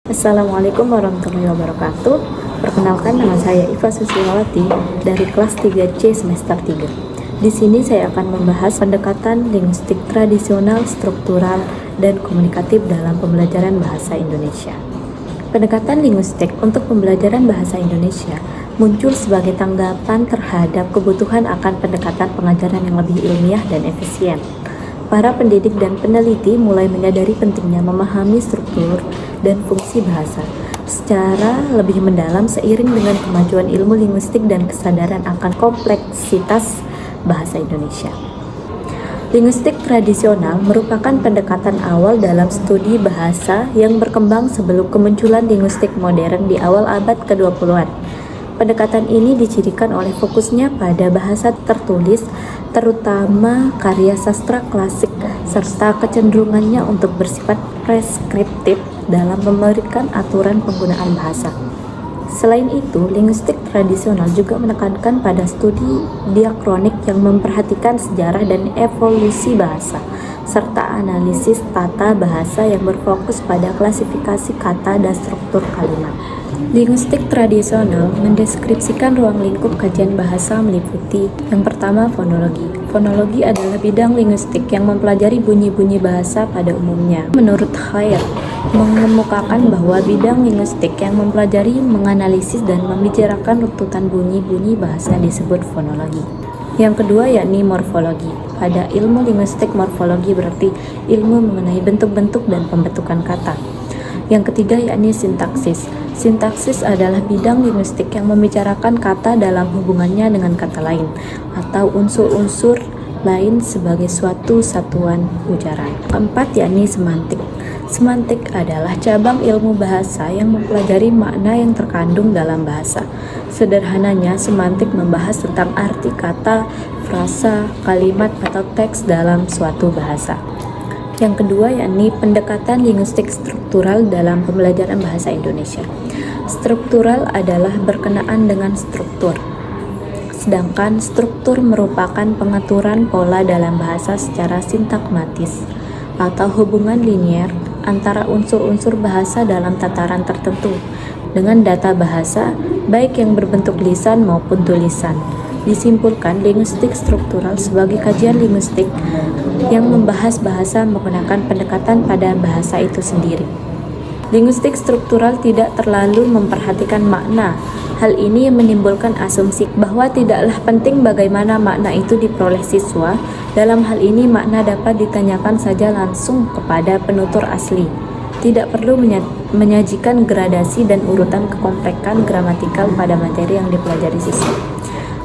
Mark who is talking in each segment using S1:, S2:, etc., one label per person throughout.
S1: Assalamualaikum warahmatullahi wabarakatuh. Perkenalkan, nama saya Iva Susilawati dari kelas 3C semester 3. Di sini saya akan membahas pendekatan linguistik tradisional, struktural, dan komunikatif dalam pembelajaran bahasa Indonesia. Pendekatan linguistik untuk pembelajaran bahasa Indonesia muncul sebagai tanggapan terhadap kebutuhan akan pendekatan pengajaran yang lebih ilmiah dan efisien. Para pendidik dan peneliti mulai menyadari pentingnya memahami struktur dan fungsi bahasa secara lebih mendalam seiring dengan kemajuan ilmu linguistik dan kesadaran akan kompleksitas bahasa Indonesia. Linguistik tradisional merupakan pendekatan awal dalam studi bahasa yang berkembang sebelum kemunculan linguistik modern di awal abad ke-20-an. Pendekatan ini dicirikan oleh fokusnya pada bahasa tertulis, terutama karya sastra klasik, serta kecenderungannya untuk bersifat preskriptif dalam memberikan aturan penggunaan bahasa. Selain itu, linguistik tradisional juga menekankan pada studi diakronik yang memperhatikan sejarah dan evolusi bahasa, serta analisis tata bahasa yang berfokus pada klasifikasi kata dan struktur kalimat. Linguistik tradisional mendeskripsikan ruang lingkup kajian bahasa meliputi yang pertama, fonologi. Fonologi adalah bidang linguistik yang mempelajari bunyi-bunyi bahasa pada umumnya. Menurut Khair, mengemukakan bahwa bidang linguistik yang mempelajari, menganalisis, dan membicarakan runtutan bunyi-bunyi bahasa disebut fonologi. Yang kedua yakni morfologi. Pada ilmu linguistik, morfologi berarti ilmu mengenai bentuk-bentuk dan pembentukan kata. Yang ketiga yakni sintaksis. Sintaksis adalah bidang linguistik yang membicarakan kata dalam hubungannya dengan kata lain atau unsur-unsur lain sebagai suatu satuan ujaran. Keempat yakni semantik. Semantik adalah cabang ilmu bahasa yang mempelajari makna yang terkandung dalam bahasa. Sederhananya, semantik membahas tentang arti kata, frasa, kalimat, atau teks dalam suatu bahasa. Yang kedua yakni pendekatan linguistik struktural dalam pembelajaran bahasa Indonesia. Struktural adalah berkenaan dengan struktur, sedangkan struktur merupakan pengaturan pola dalam bahasa secara sintakmatis atau hubungan linier antara unsur-unsur bahasa dalam tataran tertentu dengan data bahasa, baik yang berbentuk lisan maupun tulisan. Disimpulkan, linguistik struktural sebagai kajian linguistik yang membahas bahasa menggunakan pendekatan pada bahasa itu sendiri. Linguistik struktural tidak terlalu memperhatikan makna. Hal ini menimbulkan asumsi bahwa tidaklah penting bagaimana makna itu diperoleh siswa. Dalam hal ini, makna dapat ditanyakan saja langsung kepada penutur asli. Tidak perlu menyajikan gradasi dan urutan kekomplekan gramatikal pada materi yang dipelajari siswa.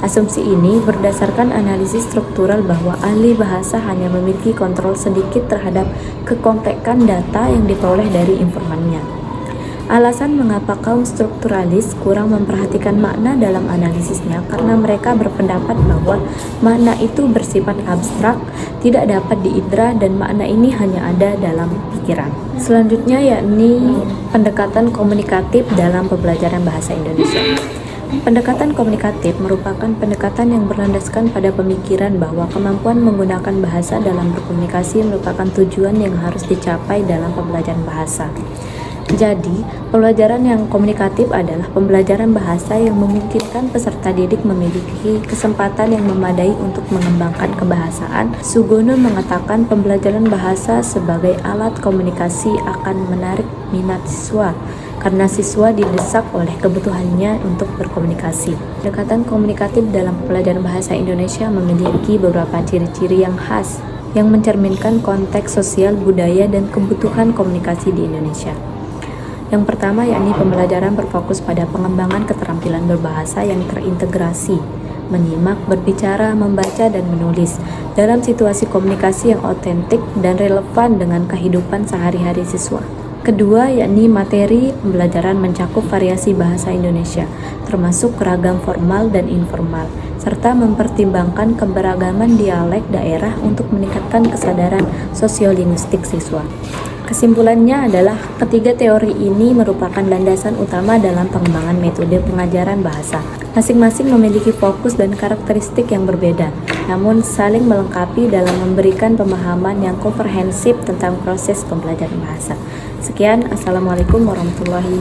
S1: Asumsi ini berdasarkan analisis struktural bahwa ahli bahasa hanya memiliki kontrol sedikit terhadap kekomplekan data yang diperoleh dari informannya. Alasan mengapa kaum strukturalis kurang memperhatikan makna dalam analisisnya karena mereka berpendapat bahwa makna itu bersifat abstrak, tidak dapat diindra, dan makna ini hanya ada dalam pikiran. Selanjutnya yakni pendekatan komunikatif dalam pembelajaran bahasa Indonesia. Pendekatan komunikatif merupakan pendekatan yang berlandaskan pada pemikiran bahwa kemampuan menggunakan bahasa dalam berkomunikasi merupakan tujuan yang harus dicapai dalam pembelajaran bahasa. Jadi, pembelajaran yang komunikatif adalah pembelajaran bahasa yang memungkinkan peserta didik memiliki kesempatan yang memadai untuk mengembangkan kebahasaan. Sugono mengatakan pembelajaran bahasa sebagai alat komunikasi akan menarik minat siswa karena siswa didesak oleh kebutuhannya untuk berkomunikasi. Pendekatan komunikatif dalam pembelajaran bahasa Indonesia memiliki beberapa ciri-ciri yang khas yang mencerminkan konteks sosial, budaya, dan kebutuhan komunikasi di Indonesia. Yang pertama yakni pembelajaran berfokus pada pengembangan keterampilan berbahasa yang terintegrasi, menyimak, berbicara, membaca, dan menulis dalam situasi komunikasi yang otentik dan relevan dengan kehidupan sehari-hari siswa. Kedua yakni materi pembelajaran mencakup variasi bahasa Indonesia, termasuk ragam formal dan informal, serta mempertimbangkan keberagaman dialek daerah untuk meningkatkan kesadaran sosiolinguistik siswa. Kesimpulannya adalah ketiga teori ini merupakan landasan utama dalam pengembangan metode pengajaran bahasa. Masing-masing memiliki fokus dan karakteristik yang berbeda, namun saling melengkapi dalam memberikan pemahaman yang komprehensif tentang proses pembelajaran bahasa. Sekian, Assalamualaikum warahmatullahi wabarakatuh.